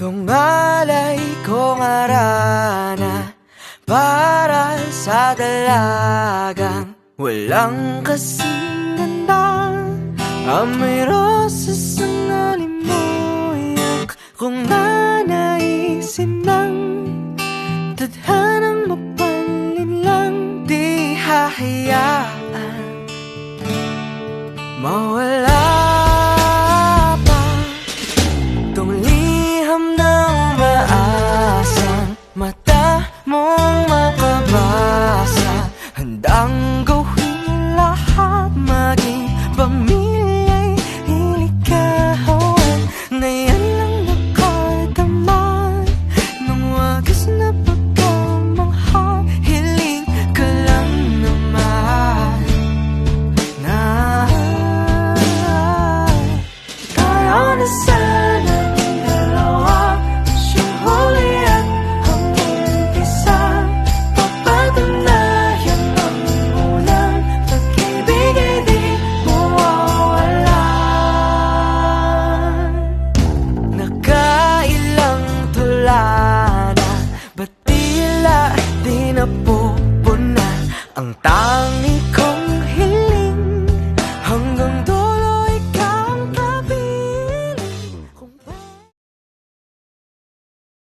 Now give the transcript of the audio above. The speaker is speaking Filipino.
Tungalay kong arana para sa dalagang walang kasing ganda. Amoy rosas ang alimoyak kung nanaisin ng tadhanang mapalin lang. Di hahayaan mawala pa tong liham na umaasang mata mong makabasa. Handang gawin lahat, maging pamilya'y liligawan na yan lang nakadaman ng wagas na pagkamangha. Hiling ka lang naman na tayo na sa